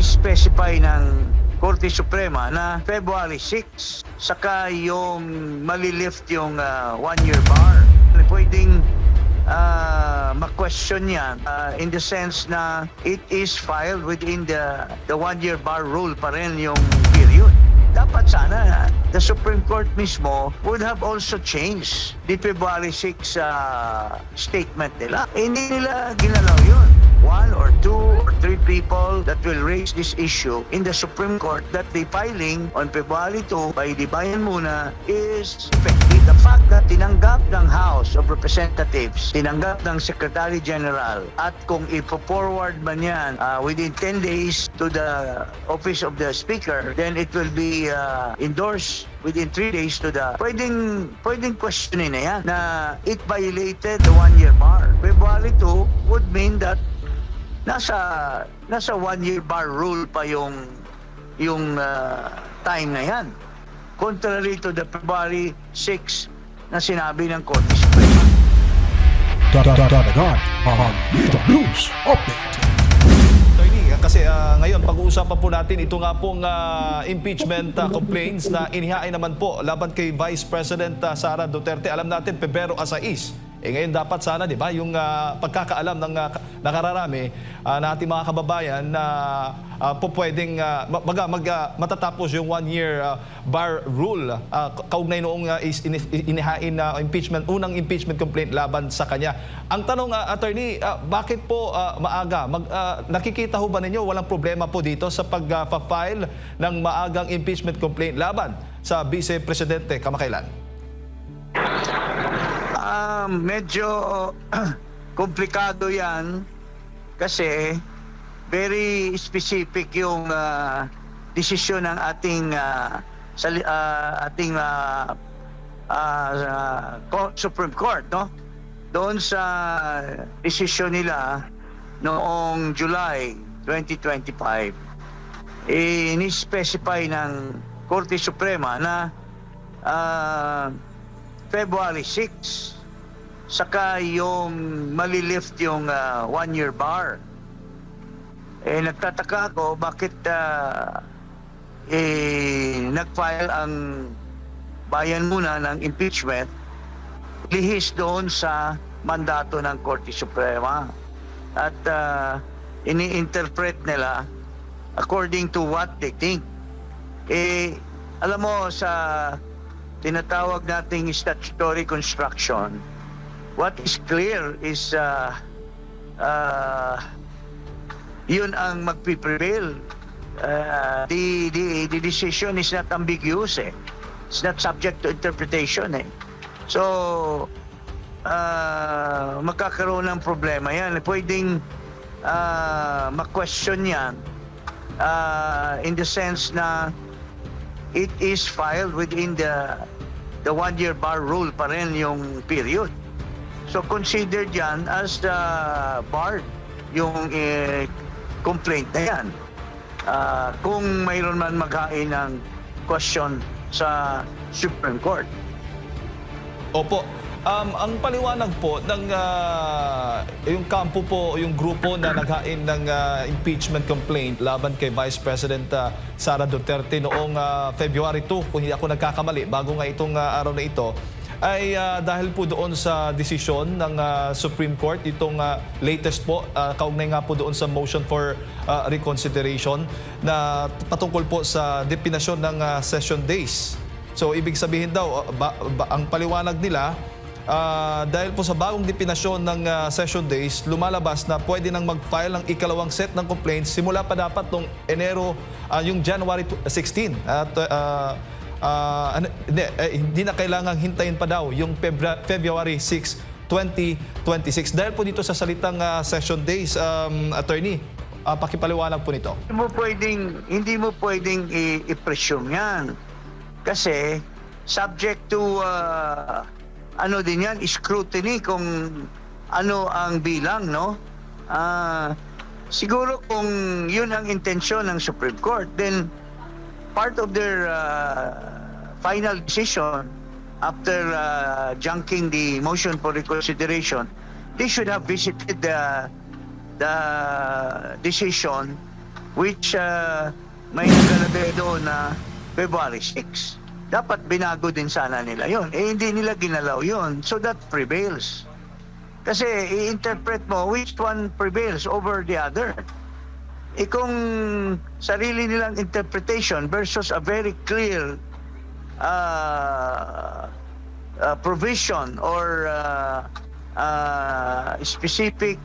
ini-specify ng Korte Suprema na February 6, saka yung malilift yung 1-year bar. Pwedeng ma-question yan in the sense na it is filed within the 1-year bar rule pa rin yung period. Dapat sana the Supreme Court mismo would have also changed the February 6 statement nila. Hindi nila ginalaw yun. 1 or 2 or 3 people that will raise this issue in the Supreme Court that the filing on February 2 by the Bayan Muna is effective. The fact that tinanggap ng House of Representatives, tinanggap ng Secretary General, at kung ipo-forward man yan within 10 days to the Office of the Speaker, then it will be endorsed within 3 days to the... Pwedeng questionin na yan na it violated the 1-year bar. February 2 would mean that nasa 1-year bar rule pa yung time na yan. Contrary to the February 6 na sinabi ng Korte Suprema. Dadagan ang Mega News Update. Attorney, kasi ngayon pag-uusapan po natin ito nga pong impeachment complaints na inihain naman po laban kay Vice President Sara Duterte. Alam natin, Pebrero 6. Ngayon dapat sana, di ba, yung pagkakaalam ng nakararami na ating mga kababayan na po pwedeng matatapos yung 1-year bar rule kaugnay noong inihain na unang impeachment complaint laban sa kanya. Ang tanong, attorney, bakit po maaga? Nakikita ho ba ninyo walang problema po dito sa pag-file ng maagang impeachment complaint laban sa Vice Presidente kamakailan? Medyo komplikado yan kasi very specific yung desisyon ng ating Supreme Court, no? Doon sa desisyon nila noong July 2025, ni-specify ng Korte Suprema na February 6, saka yung malilift yung 1-year bar. Nagtataka ako bakit nag-file ang Bayan Muna ng impeachment lihis doon sa mandato ng Korte Suprema. At ini-interpret nila according to what they think. Alam mo, sa tinatawag nating statutory construction, what is clear is yun ang magpiprevail. The decision is not ambiguous. It's not subject to interpretation. So, magkakaroon ng problema yan. Pwedeng ma-question yan in the sense na it is filed within the 1-year bar rule pa rin yung period. So considered yan as barred yung complaint na yan. Kung mayroon man maghain ng question sa Supreme Court. Opo. Ang paliwanag po ng yung kampo po, yung grupo na naghain ng impeachment complaint laban kay Vice President Sara Duterte noong February 2, kung hindi ako nagkakamali, bago nga itong araw na ito, ay dahil po doon sa desisyon ng Supreme Court, itong latest po, kaugnay nga po doon sa motion for reconsideration na patungkol po sa depinasyon ng session days. So ibig sabihin daw, ang paliwanag nila, dahil po sa bagong depinasyon ng session days, lumalabas na pwede nang mag-file ng ikalawang set ng complaints simula pa dapat noong Enero, yung January 16. At hindi na kailangang hintayin pa daw yung February 6, 2026. Dahil po dito sa salitang session days, attorney, pakipaliwanag po nito. Hindi mo pwedeng i-presume yan. Kasi subject to ano din yan, scrutiny kung ano ang bilang, no? Siguro kung yun ang intensyon ng Supreme Court, then part of their final decision after junking the motion for reconsideration, they should have visited the decision which may nakalagay doon na February 6. Dapat binago din sana nila yon. Hindi nila ginalaw yon. So that prevails. Kasi i-interpret mo which one prevails over the other. Kung sarili nilang interpretation versus a very clear provision or specific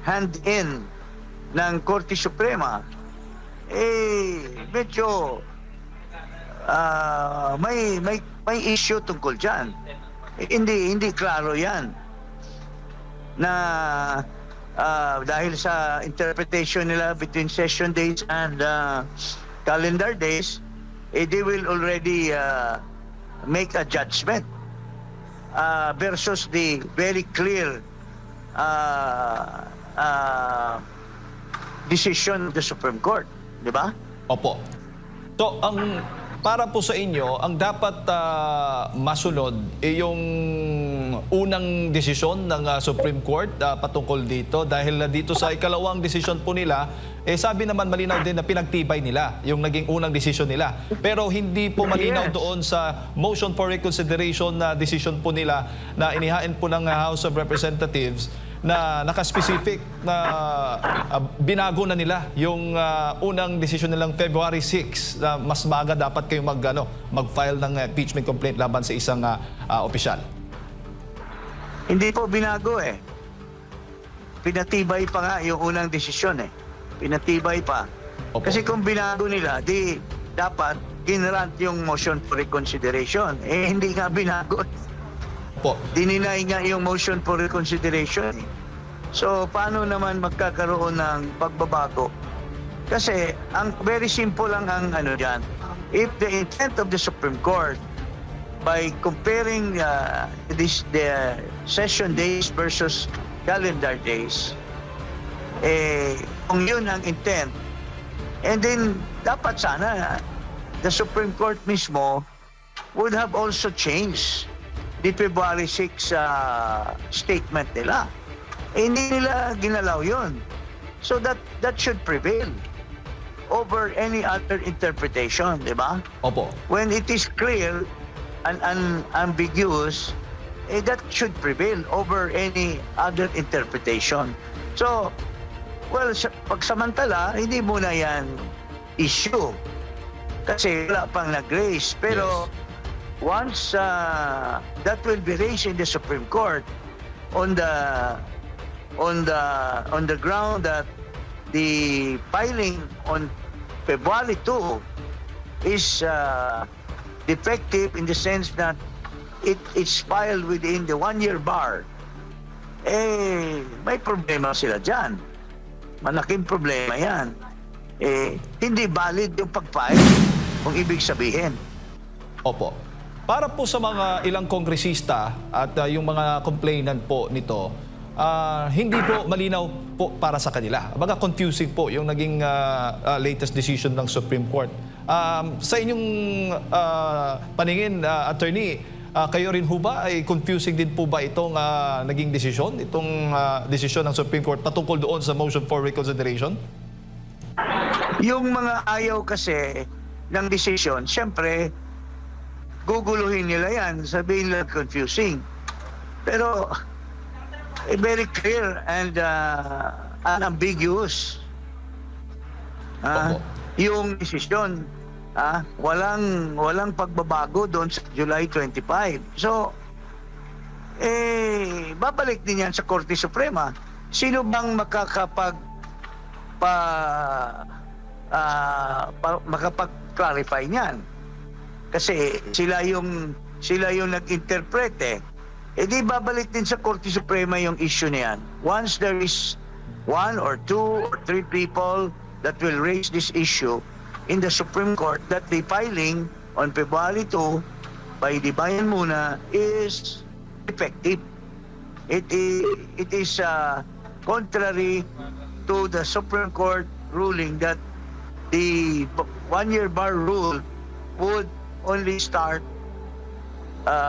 hand-in ng Korte Suprema, medyo may issue tungkol dyan. Hindi klaro yan na dahil sa interpretation nila between session days and calendar days, they will already make a judgment versus the very clear decision of the Supreme Court, di ba? Opo. So, para po sa inyo, ang dapat masunod yung unang desisyon ng Supreme Court patungkol dito dahil dito sa ikalawang desisyon po nila, sabi naman malinaw din na pinagtibay nila yung naging unang desisyon nila. Pero hindi po malinaw doon sa motion for reconsideration na desisyon po nila na inihain po ng House of Representatives na nakaspecific na binago na nila yung unang desisyon nilang February 6 na mas maaga dapat kayo mag-file ng impeachment complaint laban sa isang opisyal. Hindi po binago eh. Pinatibay pa nga yung unang desisyon eh. Pinatibay pa. Opo. Kasi kung binago nila, di dapat ginrant yung motion for reconsideration. Hindi nga binago. Po. Dininay nga yung motion for reconsideration. So, paano naman magkakaroon ng pagbabago? Kasi, ang very simple lang ang dyan. If the intent of the Supreme Court by comparing the session days versus calendar days, kung yun ang intent, and then dapat sana the Supreme Court mismo would have also changed the February 6 statement nila. Hindi nila ginalaw yun. So that should prevail over any other interpretation, di ba? Opo. When it is clear and unambiguous, that should prevail over any other interpretation. So, well, pagsamantala, hindi muna yan issue. Kasi wala pang nag-raise. Pero, once that will be raised in the Supreme Court on the ground that the filing on February 2 is defective in the sense that it's filed within the 1-year bar, may problema sila dyan. Malaking problema yan. Hindi valid yung pag-file, kung ibig sabihin. Opo. Para po sa mga ilang kongresista at yung mga complainant po nito, hindi po malinaw po para sa kanila. Baga confusing po yung naging latest decision ng Supreme Court. Sa inyong paningin, attorney, kayo rin ho ba ay confusing din po ba itong naging desisyon, itong desisyon ng Supreme Court patungkol doon sa motion for reconsideration? Yung mga ayaw kasi ng decision, siyempre, guguluhin nila yan, sabihin nila confusing. Pero, very clear and unambiguous. Yung desisyon, walang pagbabago doon sa July 25. So, babalik din yan sa Korte Suprema. Sino bang makapag-clarify niyan? Kasi sila yung nag-interpret eh. Di babalik din sa Korte Suprema yung issue niyan. Once there is 1 or 2 or 3 people that will raise this issue in the Supreme Court that the filing on February 2 by the Bayan Muna is effective. It is contrary to the Supreme Court ruling that the 1-year bar rule would only start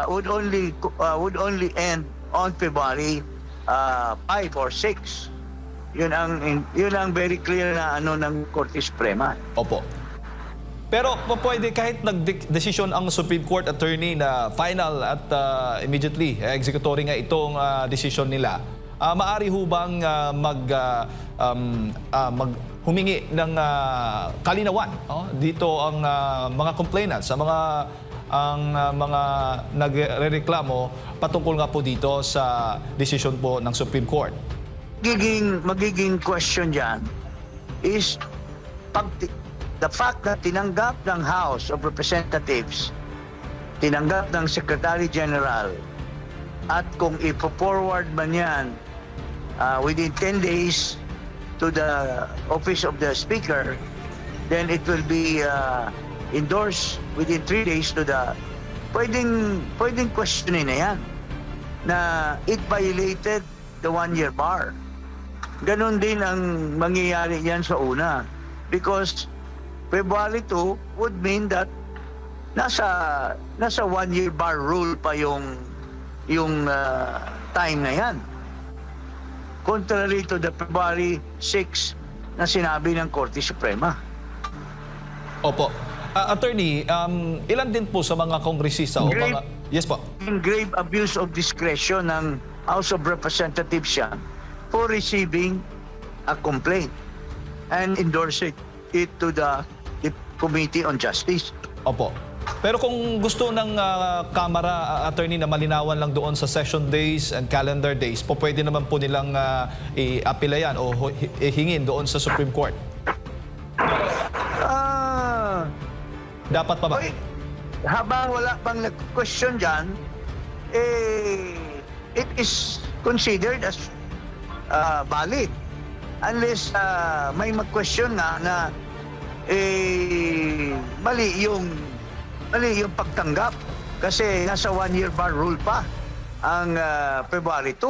would only end on February 5 or 6. Yun ang very clear na ano ng Korte Suprema. Opo. Pero pwede kahit nag-desisyon ang Supreme Court attorney na final at immediately executory nga itong desisyon nila, maari ho bang humingi ng kalinawan dito ang mga complainants, mga nagrereklamo patungkol nga po dito sa desisyon po ng Supreme Court? Magiging question dyan is the fact na tinanggap ng House of Representatives, tinanggap ng Secretary General, at kung ipo-forward man yan within 10 days to the Office of the Speaker, then it will be endorsed within 3 days to the... Pwedeng questionin na yan, na it violated the 1-year bar. Ganon din ang mangyayari yan sa una. Because February 2 would mean that nasa 1-year bar rule pa yung time na yan. Contrary to the February 6 na sinabi ng Korte Suprema. Opo. Attorney, ilan din po sa mga kongresista o mga... Yes po. In grave abuse of discretion ng House of Representatives yan for receiving a complaint and endorsing it to the Committee on Justice. Opo. Pero kung gusto ng Kamara, attorney, na malinawan lang doon sa session days and calendar days, pwede naman po nilang i-apela yan o hingin doon sa Supreme Court. Dapat pa ba? Habang wala pang nag-question dyan, it is considered as valid. Unless may mag-question na mali yung pagtanggap kasi nasa 1-year bar rule pa ang February 2.